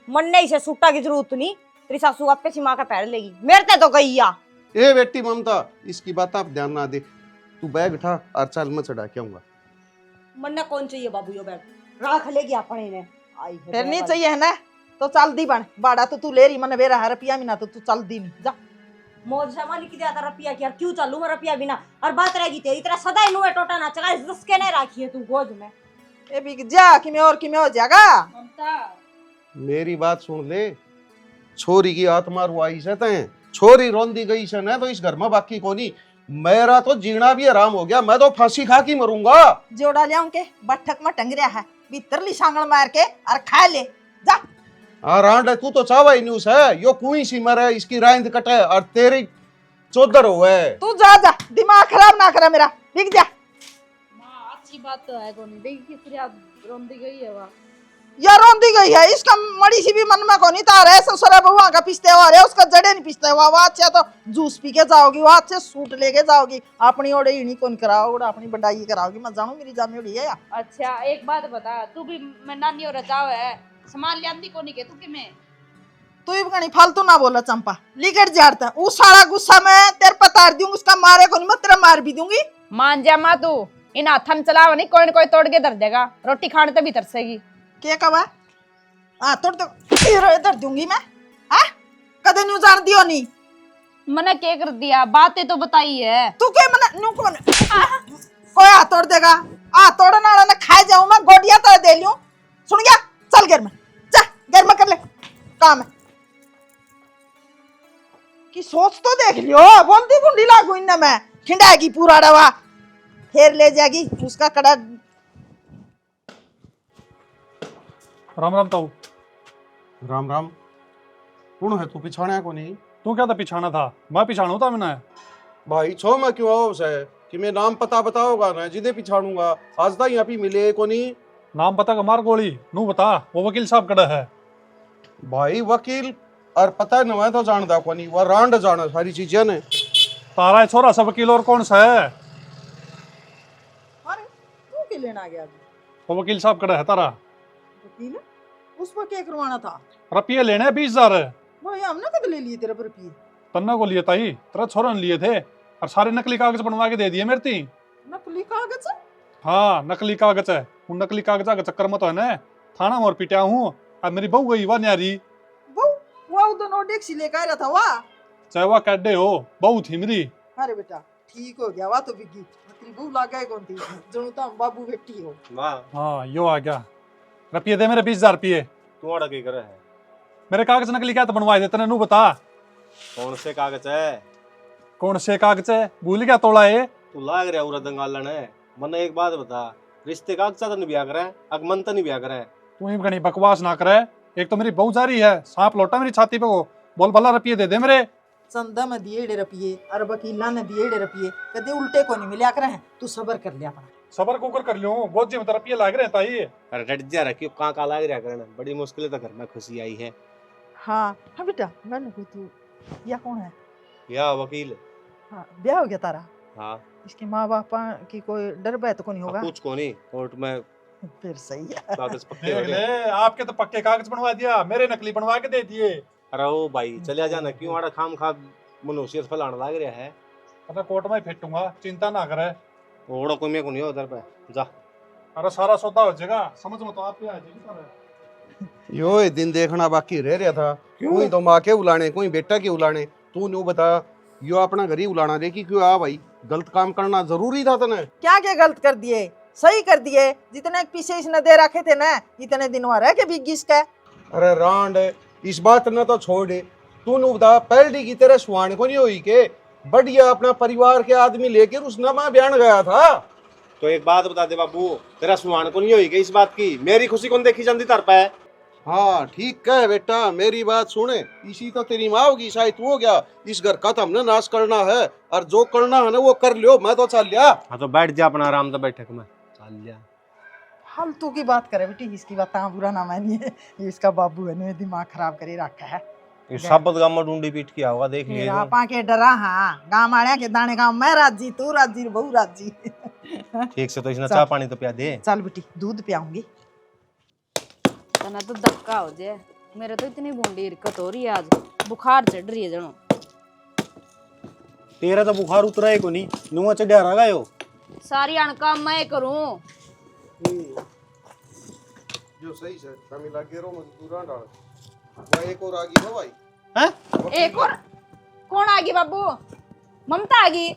Speaker 2: मन नहीं से सूटा की जरूरत नहीं। तेरी सासू आपे सी माँ का पैर लेगी मेरे ते तो गई या।
Speaker 5: ए बेटी ममता इसकी बात आप ध्यान ना दे, तू बैग उठा और चल मैं चढ़ा के आऊंगा।
Speaker 2: मन कौन चाहिए बाबू यो बैग राख लेगी अपने ने। आई है
Speaker 1: फिर नहीं चाहिए है ना तो चल दी बन बाड़ा तो तू ले रही मन बेरा है रुपया मिना तो तू चल दी नहीं जा।
Speaker 2: मौज से मालिक दिया था रुपया की यार क्यों चलूं मैं रुपया बिना। और बात रहेगी तेरी तरह सदा ही नुए टोटा ना चला दस के नहीं राखी है तू गोद में।
Speaker 1: ए बिक जा कि मैं और कि मैं हो जाएगा।
Speaker 3: ममता
Speaker 5: मेरी बात सुन ले, छोरी की आत्मा रुआई से तय छोरी रोंदी गई से न तो इस घर में बाकी कोनी। मेरा तो जीना भी आराम हो गया, मैं तो फांसी खा के मरूंगा।
Speaker 1: जोड़ा ले के बठक में टंग रहा है भीतरली सांगल मार के और खा ले जा।
Speaker 5: रांड तू तो चावा ही न्यूज है यो कुई सी मरे इसकी राइंद कटे और तेरी चौधर होए।
Speaker 1: तू जा जा दिमाग खराब ना करे मेरा बिक जा।
Speaker 3: माँ अच्छी बात तो है कोनी देख किस तरह रोंदी गई है वहाँ।
Speaker 1: यार रोंदी गई है इसका मड़ी सी भी मन में को नहीं तार है। ससुरा बहुआ का पिसते हो रहे उसका जड़े नहीं पिसते हुआ वहाँ अच्छे तो जूस पी के जाओगी वहाँ अच्छे सूट लेके जाओगी अपनी ओड़े ही नहीं कौन कराओगे अपनी बढ़ाई कराओगी। मैं जानू मेरी जामी उड़ी है या।
Speaker 3: अच्छा एक बात बता, तू भी मैं नानी और रचाव है सामान लियांदी कोनी के तू कि मैं
Speaker 1: तू ही कहीं फालतू ना बोला चंपा लिकट जाड़ता उस सारा गुस्सा मैं तेरे पतार दूंगी उसका मारे को नहीं मैं तेरा मार भी दूंगी।
Speaker 3: मान जा माँ तू इन हाथन चलावा नहीं कोई न कोई तोड़ के धर देगा। रोटी खाने तभी तरसेगी।
Speaker 1: क्या कहा हाँ तोड़ तो इधर दूंगी मैं। हाँ कदे न्यू जान दियो नहीं
Speaker 3: मैंने क्या कर दिया? बातें तो बताई है।
Speaker 1: तू क्या मना न्यू कौन कोई हाथ तोड़ देगा। हाथ तोड़ने वाला ना खाए जाऊं मैं गोडिया तो दे लियो। सुन गया चल घर में जा घर में कर ले काम है कि सोच तो देख लियो। बोलती गुंडी लागू इन मैं खिंडाएगी पूरा डवा फिर ले जाएगी उसका कड़ा।
Speaker 8: राम राम ताऊ।
Speaker 5: राम राम कौन है तू पिछाड़ा को नहीं?
Speaker 8: तू क्या था पिछाना था? मैं पिछाणू था मैंने।
Speaker 5: भाई छो मैं क्यों आओ से कि मैं नाम पता बताओगा ना जिदे पिछाड़ूंगा आज तक यहाँ पे मिले को नहीं।
Speaker 8: नाम पता का मार गोली नू बता वो वकील साहब कड़ा है।
Speaker 5: भाई वकील और पता न मैं तो जानदा को नहीं वो रांड जाना सारी चीजें ने।
Speaker 8: तारा है छोरा सा वकील और कौन सा है?
Speaker 1: अरे तू क्या लेना गया अभी?
Speaker 8: वो वकील साहब कड़ा है तारा।
Speaker 1: वकील उस पर क्या करवाना था?
Speaker 8: रुपये लेने 20,000 है।
Speaker 1: भाई हमने कब ले लिए तेरे पर रुपये?
Speaker 8: तन्ना को लिए ताई तेरा छोरा ने लिए थे और सारे नकली कागज बनवा के दे दिए मेरे ती।
Speaker 1: नकली कागज?
Speaker 8: हाँ नकली कागज है। उन नकली कागजा के चक्कर में तो है ना थाना में पिटा हूँ। अब मेरी बहू गई वह न्यारी
Speaker 1: वो उधर नोट सी लेकर आया था वाह।
Speaker 8: चाहे वह कैडे हो बहू थी मेरी।
Speaker 1: अरे बेटा ठीक हो गया वाह तो बिगी तेरी बहू लागा कौन थी जणू तो हम बाबू बेटी हो।
Speaker 6: माँ
Speaker 8: हाँ यो आ गया। रुपये दे मेरे 20,000 रुपये।
Speaker 6: तू आड़ा की करे है?
Speaker 8: मेरे कागज नकली क्या तो बनवाए देते नू बता।
Speaker 6: कौन से कागज है?
Speaker 8: कौन से कागज है? भूल गया तोड़ा है।
Speaker 6: तू लाग रहा उरा दंगालन है। मन एक बात बता रिश्ते कागज तो नहीं ब्याह करे अगमन तो नहीं ब्याह करे।
Speaker 8: तू ही घनी बकवास ना करे। एक तो मेरी बहू जा रही है सांप लौटा मेरी छाती पे को बोल भला रुपये दे दे मेरे।
Speaker 1: चंदा में दिए डे रुपये और वकीला ने दिए डे रुपये कदे उल्टे को नहीं मिला कर हैं। तू सबर कर लिया अपना।
Speaker 8: सबर कुकर कर लियो बहुत जी में रुपये लाग रहे ताई।
Speaker 6: अरे डट जा रखियो कहाँ लाग रहा करना बड़ी मुश्किल तो घर में खुशी आई है।
Speaker 1: हाँ हाँ बेटा मैंने कोई तू या कौन है?
Speaker 6: या वकील।
Speaker 1: हाँ ब्याह हो गया तारा?
Speaker 6: हाँ
Speaker 1: इसके माँ बाप की कोई डर भय तो नहीं होगा?
Speaker 6: कुछ को नहीं कोर्ट में
Speaker 1: फिर सही है।
Speaker 6: कागज पक्के हो
Speaker 8: देख
Speaker 6: गए।
Speaker 8: ले आपके तो पक्के कागज बनवा दिया मेरे नकली बनवा के दे दिए।
Speaker 6: अरे ओ भाई चलिया जाना क्यों आड़ा खाम खा मनुष्य फलाने लाग रहा है।
Speaker 8: अरे कोर्ट में फिटूंगा चिंता ना करे।
Speaker 6: ओड़ा कोई में को नहीं हो उधर पे जा।
Speaker 8: अरे सारा सौदा हो जाएगा समझ में तो आप आ जाएगी सारा।
Speaker 5: यो ये दिन देखना बाकी रह रहा था। कोई तो माँ के उलाने कोई बेटा के उलाने तू न्यू बता यो अपना घर ही उलाना देखी क्यों आ भाई गलत काम करना जरूरी था तने।
Speaker 1: क्या क्या गलत कर दिए? सही कर दिए जितने पीछे इसने दे रखे थे ना इतने दिन रह के बिग इसका।
Speaker 5: अरे रांड इस बात न तो छोड़ दे, तू नु बता पहली की तेरे सुहान को नहीं हुई के बढ़िया अपना परिवार के आदमी लेकर उस नमा बयान गया था।
Speaker 4: तो एक बात बता दे बाबू, तेरा सुहान को नहीं होई इस बात की, मेरी खुशी कौन देखी जाती तर पे।
Speaker 5: हाँ ठीक है बेटा, मेरी बात सुने, इसी तो तेरी माँ होगी शायद तू हो गया। इस घर का तो हमने नाश करना है और जो करना है ना वो कर लियो, मैं तो चल लिया।
Speaker 6: हाँ तो बैठ जा अपना आराम से बैठक में, चल जा।
Speaker 1: फालतू की बात करे बेटी, इसकी बात बुरा ना मानिए, इसका बाबू है ने दिमाग खराब करे रखा है।
Speaker 6: ये साबत गांव में ढूंढी पीट किया होगा, देख लिए
Speaker 1: मेरा पाके डरा। हाँ गाँव वाले के दाने गाँव मैं राजी, तू राजी, बहू राजी।
Speaker 6: ठीक से तो इसने चाय पानी तो पिया दे।
Speaker 1: चल बेटी दूध पियाऊंगी।
Speaker 3: तना तो धक्का हो जाए, मेरे तो इतनी बूंदी हिरकत हो रही है, आज बुखार चढ़ रही है जनो।
Speaker 4: तेरा तो बुखार उतरा है को नहीं, नुआ चढ़ा रहा है।
Speaker 3: सारी अणका मैं करूं।
Speaker 5: जो सही से शामिल आगे रो मजदूरा डाल। वो एक और आ गई हो भाई।
Speaker 4: हैं?
Speaker 3: एक और कौन आ गई बाबू? ममता आ गई।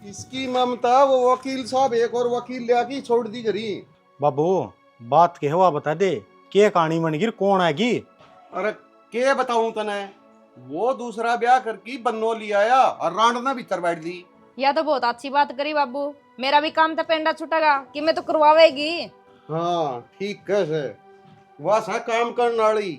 Speaker 5: इसकी ममता वो वकील साहब एक और वकील ले आके छोड़ दी घरी।
Speaker 4: बाबू बात के हवा बता दे, के कहानी बन गिर कौन आएगी?
Speaker 5: अरे के बताऊं तने, वो दूसरा ब्याह करके बन्नो ले आया और रांडना भीतर बैठ दी।
Speaker 3: या तो बहुत अच्छी बात करी बाबू, मेरा भी काम तो पेंडा छुटेगा कि मैं तो करवावेगी।
Speaker 5: हाँ ठीक कैसे वह सा काम करने वाली।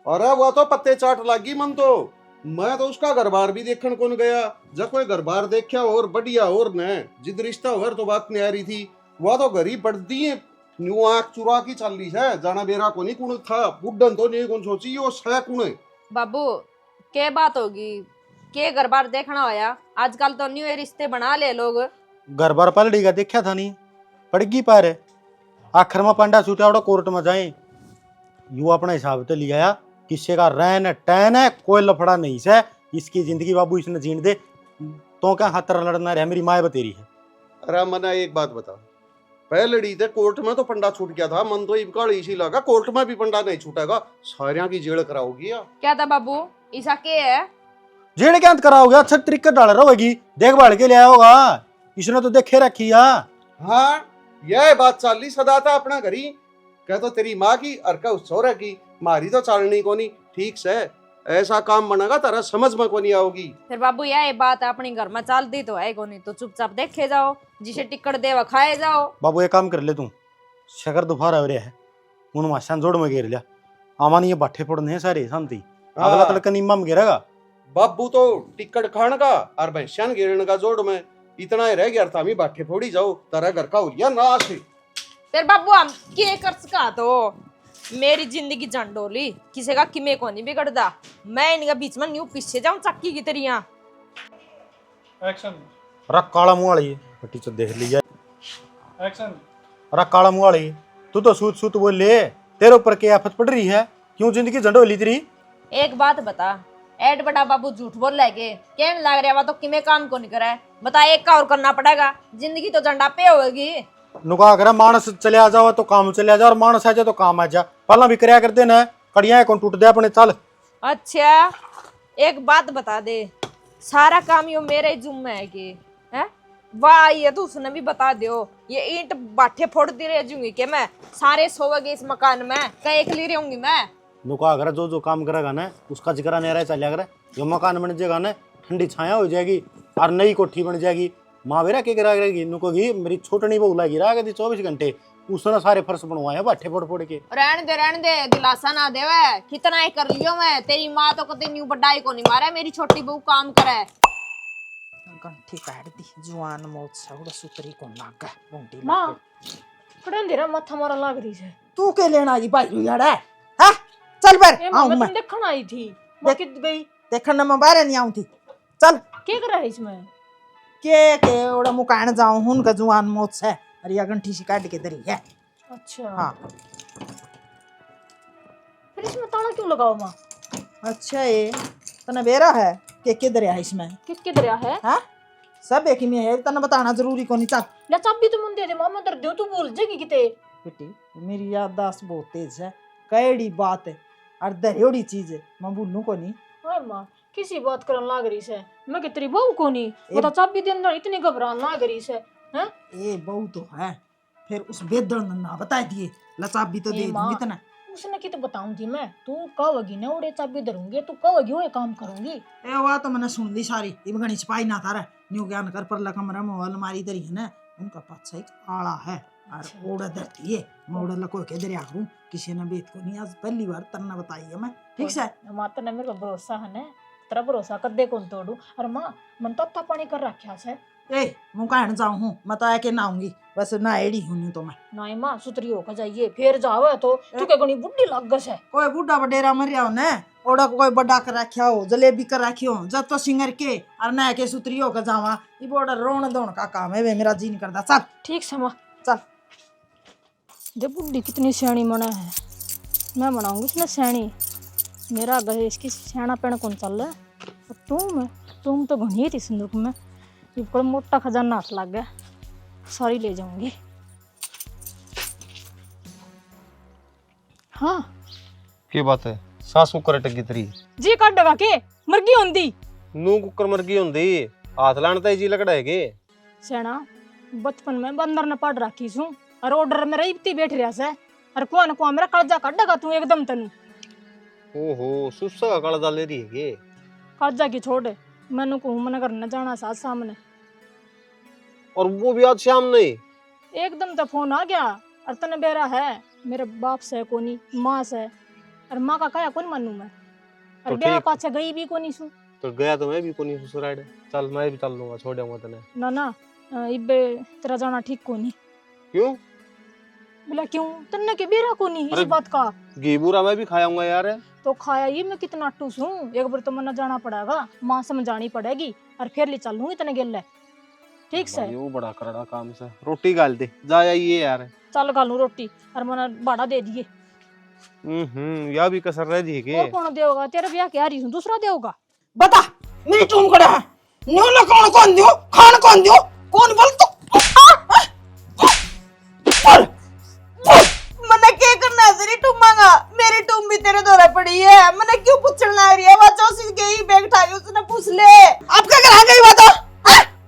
Speaker 5: अरे वो तो पत्ते चाट लागी मन तो। मैं तो उसका घर बार भी देखने कौन गया, जब कोई घर बार देखा और बढ़िया और न जिद रिश्ता होकर तो बात नहीं आ रही थी। वह तो गरीब बढ़ दी न्यू आंख चुरा की चल रही है, जाना बेरा को नहीं कुण था, बुढ़न तो नहीं कौन सोची वो सह कुण।
Speaker 3: बाबू के बात होगी, के घर बार देखना होया, आजकल तो न्यू रिश्ते बना ले लोग।
Speaker 4: घर बार पलड़ी का देखा था नहीं, पड़गी पर आखिर में पंडा छूटा उड़ा कोर्ट में जाए। यू अपना हिसाब तो लिया, किसी का रहन टहन है, कोई लफड़ा नहीं से। इसकी जिंदगी बाबू इसने जीण दे, तो क्या खतरा लड़ना रहा, मेरी माए बतेरी है।
Speaker 5: अरे मना एक बात बता, पहलड़ी थे कोर्ट में तो पंडा छूट गया था, मन तो इबकाड़ी इसी लगा कोर्ट में भी पंडा नहीं छूटेगा, सारिया की जेल कराओगी या
Speaker 3: क्या था बाबू, ऐसा के है?
Speaker 4: जेड़ क्या कराओगे? अच्छा ट्रिक डाल रहोगी, देखभाल के लिए आया होगा, इसने तो देखे रखी है।
Speaker 5: हाँ यह बात चाली सदा था अपना घरी, कह तो तेरी माँ की और कह उस छोरा की, मारी तो चालनी को नहीं। ठीक से ऐसा काम बनेगा तारा समझ में को नहीं आओगी।
Speaker 3: फिर बाबू यह बात अपने घर में चलती तो है को नहीं, तो चुपचाप देखे जाओ, जिसे टिकट देवा खाए जाओ।
Speaker 4: बाबू एक काम कर ले तू, शकर दोपहर हो रहा है, उन माशान जोड़ में घेर लिया, आमान ये बाठे पड़ने हैं सारे शांति, अगला तड़का नीमा में घेरेगा।
Speaker 5: बाबू तो टिकट खान का और भैंसियान गिरने का जोड़ में इतना ही रह गया था, मी बाठे फोड़ी जाओ तारा घर का उलिया ना से।
Speaker 3: फिर बाबू हम के कर सका, तो मेरी जिंदगी झंडोली किसी का किमे को नहीं बिगड़दा, मैं इनका बीच में न्यू पीछे जाऊं चक्की की तरिया।
Speaker 8: एक्शन
Speaker 4: रख काला मुंह वाली पट्टी तो देख लिया।
Speaker 8: एक्शन
Speaker 4: रख काला मुंह वाली, तू तो सूत सूत बोल ले, तेरे ऊपर क्या आफत पड़ रही है, क्यों जिंदगी झंडोली तेरी?
Speaker 3: एक बात बता, एड बड़ा बाबू झूठ बोल लगे कहने लग रहा तो किमे काम को नहीं करे, बता एक का और करना पड़ेगा, जिंदगी तो झंडा पे होगी।
Speaker 4: नुका कर मानस चले आ जाओ तो काम चले आ जाओ, और मानस आ जाए तो काम आ जा, पहला भी करया करते ना, कड़िया कौन टूट दे अपने चल।
Speaker 3: अच्छा एक बात बता दे, सारा काम यो मेरे ही जुम्मे है कि है? वाह ये तो उसने भी बता दियो, ये ईंट बाठे फोड़ती रह जूंगी कि मैं, सारे सोओगे इस मकान में, कहीं अकेली रहूंगी मैं?
Speaker 4: नुका कर जो जो काम करेगा ना उसका जिक्र नहीं रहा चलिया करे, जो मकान बन जाएगा ना ठंडी छाया हो जाएगी और नई कोठी बन जाएगी। माँ बेरा क्या करा करेगी, नुकोगी मेरी छोटनी बहू लगी रहा करती 24 घंटे, उसने सारे फर्श बनवाए हैं बाठे फोड़ फोड़ के।
Speaker 3: रहने दे दिलासा ना देवे, कितना ही कर लियो मैं, तेरी माँ तो कभी न्यू बड्डाई को नहीं मारा, मेरी छोटी बहू काम करे।
Speaker 1: गंठी काट दी, जुआन मौत सौड़ा सुतरी को नागा बूंदी
Speaker 7: माँ कड़न दे रहा माथा मारा लाग रही है।
Speaker 1: तू के लेना आई भाई यार है? चल पर
Speaker 7: ए
Speaker 1: आऊं
Speaker 7: मैं
Speaker 1: मैं,
Speaker 7: तुम देखने आई थी, मैं कित गई?
Speaker 1: देखने में बाहर नहीं आऊं थी। चल
Speaker 7: क्या कर रहा है इसमें?
Speaker 1: के ओड़ा मुकान जाऊं हुन का जुआन मौत से, अरे या गंठी से काट के दरी है।
Speaker 7: अच्छा
Speaker 1: हाँ
Speaker 7: फिर इसमें ताला क्यों लगाओ माँ?
Speaker 1: अच्छा ये तना बेरा है के दरिया है इसमें?
Speaker 7: किसके दरिया है?
Speaker 1: हाँ सब एक ही में है, तना बताना जरूरी को नहीं। चल
Speaker 7: ले चाबी तो मुंडे दे माँ, मैं दर्द तू भूल जाएगी किते।
Speaker 1: बेटी मेरी याददाश्त बहुत तेज है, कैडी बात है और दरियोड़ी चीज है, मैं भूलूं को नहीं।
Speaker 7: ओए माँ किसी बात करन लाग रही है, मैं कि तेरी बहू को नहीं बता, चाबी दे अंदर इतनी घबरान लाग रही है हैं?
Speaker 1: ए बहू तो है, फिर उस बेदड़ ने ना बता दिए, लचाब भी तो दे
Speaker 7: ए माँ,
Speaker 1: दूंगी तना।
Speaker 7: उसने की तो बताऊंगी मैं, तू कहोगी ना उड़े चाबी धरूंगी, तू कहोगी वो काम करूंगी।
Speaker 1: ए वा तो मैंने सुन ली सारी, इब घणी छपाई ना तारा न्यू ज्ञान कर पर कमरा में अलमारी दरी है ना, उनका पाछा एक आड़ा है और ओड़ा धरती है, मैं ओड़ा लको के दरिया हूं, किसी ने बेत को नहीं, आज पहली बार तन्ना बताई है मैं, ठीक से।
Speaker 7: माता ने मेरे को भरोसा है ना, तेरा भरोसा कर दे कौन तोड़ू। और माँ मन तो अत्ता पानी कर रखा से।
Speaker 1: ए मुँह कहन जाऊँ हूँ, मैं तो आके नाऊंगी, बस ना एड़ी हूँ तो मैं।
Speaker 7: नहीं माँ सुतरी होकर जाइए, फिर जावे तो तू के गणी बुढ़ी लग गस है।
Speaker 1: कोई बूढ़ा बडेरा मरिया हो ने, ओड़ा कोई बड़ा कर रखा हो, जलेबी कर रखी हो, जब तो सिंगर के और ना के सुतरी होकर जावा, ये बोड़ा रोन दोन का काम है वे, मेरा जी नहीं करता। चल
Speaker 7: ठीक से माँ,
Speaker 1: चल।
Speaker 7: जब बुढ़ी कितनी सियाणी मना है, मैं मनाऊंगी इसने सियाणी। मेरा गए इसकी सियाणा पेड़ कौन चल रहा है। तुम तो घनी थी संदूक में, ये बड़ा मोटा खजाना हाथ लग गया, सारी ले जाऊंगी। हाँ
Speaker 6: की बात है, सास कुकर टगी तरी
Speaker 7: जी काट डगा के मुर्गी होंदी
Speaker 6: नू कुकर मरगी होंदी, हाथ लाने ताई जी लकड़ा है के।
Speaker 7: सेना बचपन में बंदर ने पढ़ रखी छू, और ऑर्डर में रही बैठ रहा से, और को मेरा कलजा काट डगा तू एकदम तनु।
Speaker 6: ओहो सुस्सा का काला डाल ले रही है के।
Speaker 7: कलजा की छोड़, मैनू कहूँ मन करने जाना साथ सामने,
Speaker 6: और वो भी आज शाम नहीं।
Speaker 7: एकदम तो फोन आ गया, और तने बेरा है मेरे बाप से कोनी, माँ से, और माँ का कया कौन मानू मैं, और
Speaker 6: तो
Speaker 7: बेरा
Speaker 6: ठीक।
Speaker 7: पाछे गई भी कोनी छू।
Speaker 6: तो गया तो मैं भी कोनी ससुराल, चल मैं भी चल लूंगा, छोड़ दूंगा तने।
Speaker 7: ना इबे तेरा जाना ठीक कोनी।
Speaker 6: क्यों?
Speaker 7: बोला क्यों, तन्ने के बेरा कोनी
Speaker 6: अरे
Speaker 7: इस बात का।
Speaker 6: घी बूरा मैं भी खाऊंगा यार।
Speaker 7: तो खाया ये मैं कितना टूस हूँ, एक बार तो मना जाना पड़ेगा, माँ समझानी पड़ेगी, और फिर ले चल लूंगी तने गेले, ठीक से।
Speaker 6: वो बड़ा करड़ा काम से, रोटी गाल दे जा ये यार।
Speaker 7: चल गालू रोटी, और मना बाड़ा दे दिए।
Speaker 6: या भी कसर रह दी के।
Speaker 7: और कौन देगा, तेरा ब्याह क्या रही हूँ, दूसरा देगा।
Speaker 1: बता मेरी टूम कड़ा है, न्यू ला कौन दियो, खान कौन दियो, कौन बोल तो बोल मने के करना तेरी टूम मांगा, मेरी टूम भी तेरे द्वारा पड़ी है, मने क्यों पूछने लग रही है, बच्चों से गई बैग उठा के उसने पूछ ले, अब क्या करा गई बता,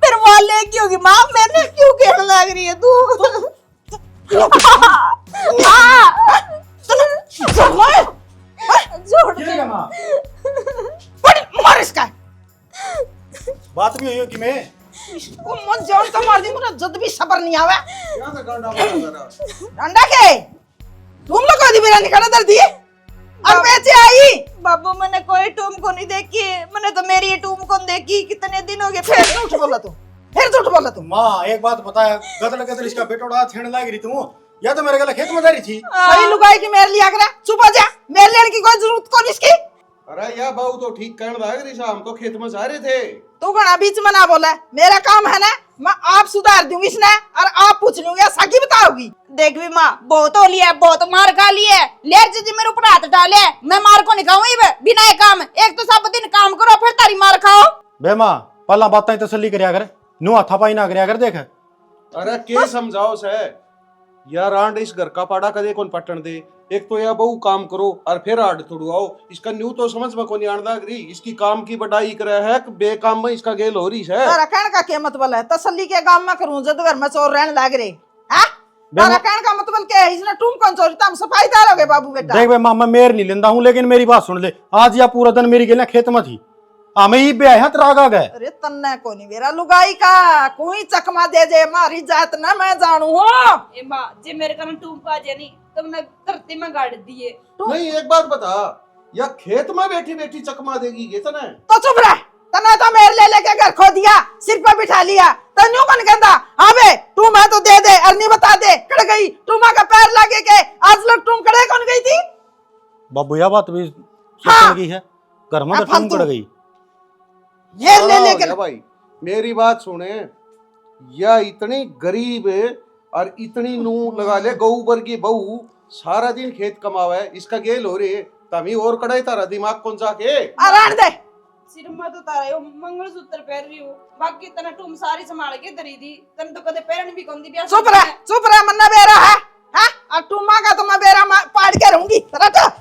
Speaker 1: फिर वाले की होगी माँ, मैंने क्यों कहने लग रही है तू। जोड़ दे मार इसका।
Speaker 4: बात भी हुई हो कि मैं
Speaker 1: वो मन जान का मार दी, मुझे जद भी सबर नहीं आवे। अंडा के तुम लोग को दी मेरा निकाला दर दी, अब पैसे आई बाबू, मैंने कोई टूम को नहीं देखी, मैंने तो मेरी ये टूम को देखी, कितने दिन हो गए, फिर झूठ बोला तू, फिर झूठ बोला तू।
Speaker 4: माँ एक बात बता, गदल गदल इसका बेटोड़ा छेड़ लाग रही तू, या तो मेरे गला खेत में जा रही थी।
Speaker 1: सही लुगाई की मेरे लिया करा, चुप हो जा, मेरे लेने की कोई जरूरत कौन इसकी।
Speaker 5: अरे या बाबू तो ठीक कहने लग रही, हम तो खेत में जा रहे थे।
Speaker 1: तू घना बीच में ना बोला, मेरा काम है ना, मैं आप सुधार दूंगी इसने, और आप पूछ लूंगी साकी बताओगी।
Speaker 3: देख भी माँ, बहुत हो लिया, बहुत मार खा लिया, लेर जी मेरे ऊपर हाथ डाले, मैं मार को नहीं खाऊंगी बिना काम, एक तो सब दिन काम करो फिर तारी मार खाओ।
Speaker 4: बे माँ पहला बातें तसल्ली करया कर, नु हाथापाई ना करया कर। देख
Speaker 5: अरे के समझाओ से यार, आंड इस घर का पाड़ा कदे कौन पटन दे, एक तो या बहु काम करो और फिर आड़ तोड़वाओ, इसका न्यू तो समझ में कोनी आंड लाग रही, इसकी काम की बढ़ाई करे है कि बेकाम में इसका गेल हो रही है।
Speaker 1: तारा कहने का क्या मतलब है, तसल्ली के काम में करूं जब घर में चोर रहने लग रहे हैं, तारा कहने का मतलब क्या है, इसने टूम कौन चोरी, तुम सफाई दार हो गए बाबू बेटा।
Speaker 4: देख बे माँ मैं मेर नहीं लेंदा हूँ, लेकिन मेरी बात सुन ले, आज या पूरा दिन मेरी गेल खेत में थी, हमें ही ब्याह है तरागा गए।
Speaker 1: अरे तन्ने को नहीं मेरा लुगाई का कोई चकमा दे जे, मारी जात ना मैं जानू हो।
Speaker 3: ए माँ जे मेरे कारण टूम का जे नहीं तुमने धरती में गाड़ दिए।
Speaker 5: नहीं एक बात बता, या खेत में बैठी बैठी चकमा देगी ये तने?
Speaker 1: तो चुप रह, तने तो मेरे ले लेके घर खो दिया, सिर पर बिठा लिया, तन्यू कौन कहता हाँ बे टूम है तो दे दे, और नहीं बता दे कड़ गई, टूमा का पैर लागे के आज लोग टूम कड़े कौन गई थी।
Speaker 4: बाबू यह बात भी सोचने की है, घर में तो टूम कड़ गई।
Speaker 1: ये ले लेकर
Speaker 5: भाई मेरी बात सुने, या इतनी गरीब और इतनी नू लगा ले गऊ वर्गी बहू, सारा दिन खेत कमावे, इसका गेल हो रही तमी और कड़ाई तारा दिमाग कौन जाके
Speaker 1: आराम दे।
Speaker 3: सिर में तो तारा यो मंगलसूत्र पहन रही हूँ, बाकी तना टूम सारी संभाल के धरी दी, तन तो कदे पहन भी कौन दी ब्याह।
Speaker 1: चुप रह मन्ना बेरा है, हाँ और टूमा का तो मैं बेरा पाड़ के रहूंगी तरह।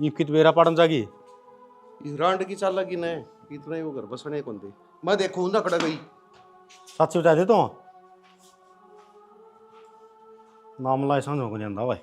Speaker 4: ये कित बेरा पड़न जागी,
Speaker 5: रांड की चाल लगी ने, इतना ही वो घर बसने कौन दे, मैं देखू ना कड़ा गई।
Speaker 4: सच बता दे तो मामला ऐसा हो नहीं भाई।